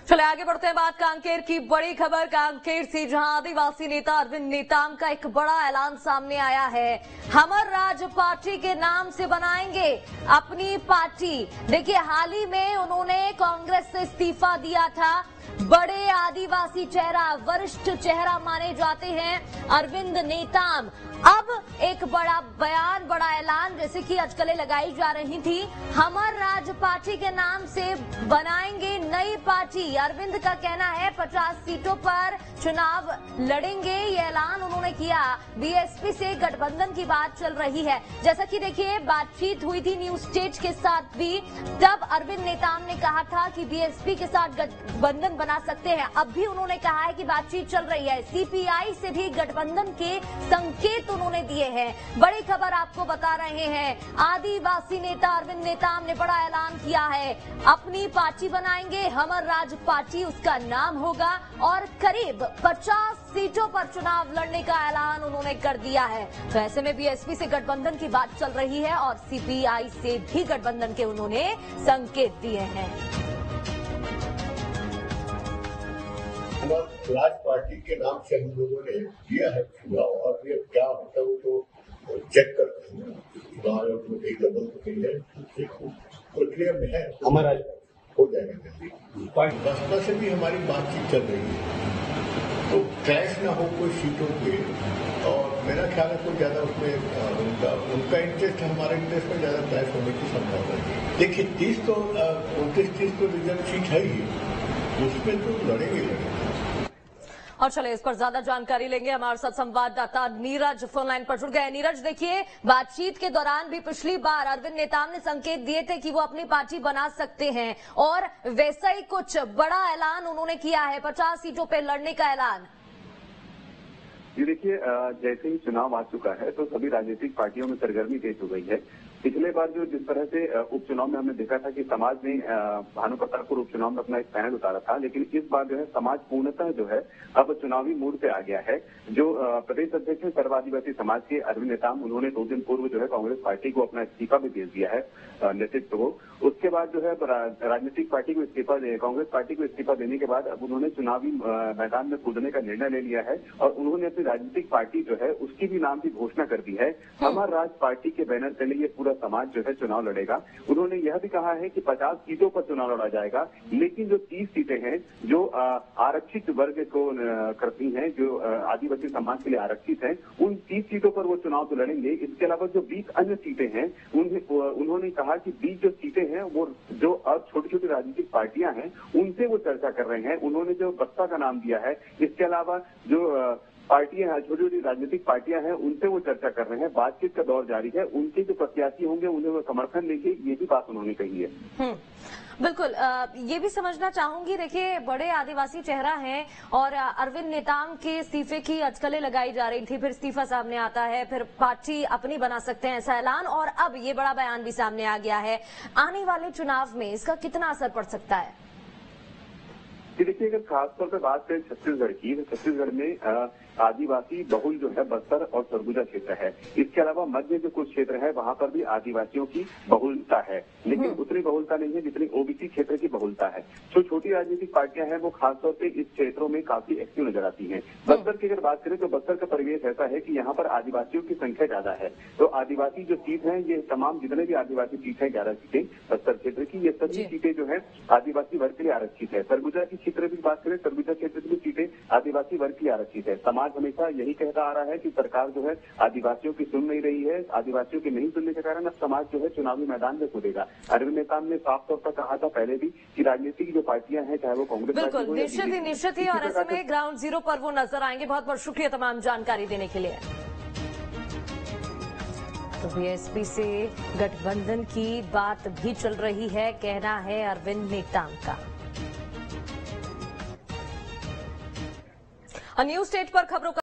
चले आगे बढ़ते हैं। बात कांकेर की बड़ी खबर कांकेर से, जहां आदिवासी नेता अरविंद नेताम का एक बड़ा ऐलान सामने आया है। हमर राज पार्टी के नाम से बनाएंगे अपनी पार्टी। देखिए, हाल ही में उन्होंने कांग्रेस से इस्तीफा दिया था। बड़े आदिवासी चेहरा, वरिष्ठ चेहरा माने जाते हैं अरविंद नेताम। अब एक बड़ा बयान, बड़ा ऐलान, जैसे कि अटकलें लगाई जा रही थी, हमर राज पार्टी के नाम से बनाएंगे नई पार्टी। अरविंद का कहना है 50 सीटों पर चुनाव लड़ेंगे। ये ऐलान उन्होंने किया। बीएसपी से गठबंधन की बात चल रही है। जैसा कि देखिए, बातचीत हुई थी न्यूज स्टेट के साथ भी, तब अरविंद नेताम ने कहा था कि बीएसपी के साथ गठबंधन बना सकते हैं। अब भी उन्होंने कहा है कि बातचीत चल रही है। सीपीआई से भी गठबंधन के संकेत उन्होंने दिए हैं। बड़ी खबर आपको बता रहे हैं, आदिवासी नेता अरविंद नेताम ने बड़ा ऐलान किया है। अपनी पार्टी बनाएंगे, हमर राज पार्टी उसका नाम होगा, और करीब 50 सीटों पर चुनाव लड़ने का ऐलान उन्होंने कर दिया है। तो ऐसे में बीएसपी से गठबंधन की बात चल रही है और सीपीआई से भी गठबंधन के उन्होंने संकेत दिए हैं। राज पार्टी के नाम से हम लोगों ने किया है चुनाव, और ये क्या होता है वो तो चेक करते हैं। चुनाव आयोग में कई दफा तो कही है, प्रक्रिया में है, हमारा हो जाएगा जल्दी। बसपा से भी हमारी बातचीत चल रही है, तो क्लैश ना हो कोई सीटों पे, और मेरा ख्याल है कोई ज्यादा उसमें उनका इंटरेस्ट हमारे इंटरेस्ट में ज्यादा क्लैश होने की संभावना है। देखिए 29-30 तो रिजर्व सीट है ही, उसमें तो लड़ेंगे। और चले इस पर ज्यादा जानकारी लेंगे। हमारे साथ संवाददाता नीरज फोन लाइन पर जुड़ गए। नीरज, देखिए, बातचीत के दौरान भी पिछली बार अरविंद नेताम ने संकेत दिए थे कि वो अपनी पार्टी बना सकते हैं, और वैसा ही कुछ बड़ा ऐलान उन्होंने किया है, 50 सीटों पर लड़ने का ऐलान। जी देखिए, जैसे ही चुनाव आ चुका है तो सभी राजनीतिक पार्टियों में सरगर्मी तेज हो गई है। पिछले बार जो जिस तरह से उपचुनाव में हमने देखा था कि समाज ने भानु प्रतापपुर उपचुनाव में अपना एक पैनल उतारा था, लेकिन इस बार जो है समाज पूर्णतः जो है अब चुनावी मूड पे आ गया है। जो प्रदेश अध्यक्ष है सर्व आदिवासी समाज के अरविंद नेताम, उन्होंने 2 दिन पूर्व जो है कांग्रेस पार्टी को अपना इस्तीफा भी भेज दिया है, नेतृत्व को। उसके बाद जो है राजनीतिक पार्टी को कांग्रेस पार्टी को इस्तीफा देने के बाद अब उन्होंने चुनावी मैदान में कूदने का निर्णय ले लिया है, और उन्होंने अपनी राजनीतिक पार्टी जो है उसकी भी नाम की घोषणा कर दी है। हमर राज पार्टी के बैनर तले ये पूरा समाज जो है चुनाव लड़ेगा। उन्होंने यह भी कहा है कि 50 सीटों पर चुनाव लड़ा जाएगा, लेकिन जो 30 सीटें हैं जो आरक्षित वर्ग को करती हैं, जो आदिवासी समाज के लिए आरक्षित हैं, उन 30 सीटों पर वो चुनाव तो लड़ेंगे। इसके अलावा जो 20 अन्य सीटें हैं उन्होंने कहा कि 20 जो सीटें हैं वो जो अब छोटी छोटी राजनीतिक पार्टियां हैं उनसे वो चर्चा कर रहे हैं। उन्होंने जो बसपा का नाम दिया है, इसके अलावा जो पार्टियां हैं, छोटी छोटी राजनीतिक पार्टियां हैं, उनसे वो चर्चा कर रहे हैं। बातचीत का दौर जारी है। उनके जो प्रत्याशी होंगे उन्हें वो समर्थन देंगे, ये भी बात उन्होंने कही है। बिल्कुल, ये भी समझना चाहूंगी। देखिए, बड़े आदिवासी चेहरा हैं, और अरविंद नेताम के इस्तीफे की अटकलें लगाई जा रही थी, फिर इस्तीफा सामने आता है, फिर पार्टी अपनी बना सकते हैं ऐसा ऐलान, और अब ये बड़ा बयान भी सामने आ गया है। आने वाले चुनाव में इसका कितना असर पड़ सकता है? देखिए, अगर खासतौर पर बात करें छत्तीसगढ़ की, तो छत्तीसगढ़ में आदिवासी बहुल जो है बस्तर और सरगुजा क्षेत्र है। इसके अलावा मध्य जो कुछ क्षेत्र है वहां पर भी आदिवासियों की बहुलता है, लेकिन उतनी बहुलता नहीं है जितनी ओबीसी क्षेत्र की बहुलता है। जो छोटी राजनीतिक पार्टियां हैं वो खासतौर पे इस क्षेत्रों में काफी एक्टिव नजर आती हैं। बस्तर की अगर बात करें तो बस्तर का परिवेश ऐसा है कि यहाँ पर आदिवासियों की संख्या ज्यादा है। तो आदिवासी जो सीट है, ये तमाम जितने भी आदिवासी सीट है, 11 सीटें बस्तर क्षेत्र की, ये सभी सीटें जो है आदिवासी वर्ग के लिए आरक्षित है। सरगुजा की क्षेत्र की बात करें, सरगुजा क्षेत्र की सीटें आदिवासी वर्ग के लिए आरक्षित है। समाज हमेशा यही कहता आ रहा है कि सरकार जो है आदिवासियों की सुन नहीं रही है। आदिवासियों की नहीं सुनने के कारण अब समाज जो है चुनावी मैदान में कूदेगा। अरविंद नेताम ने साफ तौर पर कहा था पहले भी कि राजनीतिक जो पार्टियां हैं, चाहे वो कांग्रेस, बिल्कुल निश्चित ही, और ऐसे में ग्राउंड जीरो पर वो नजर आएंगे। बहुत बहुत शुक्रिया तमाम जानकारी देने के लिए। तो बीएसपी से गठबंधन की बात भी चल रही है, कहना है अरविंद नेताम का। न्यूज स्टेट पर खबरों का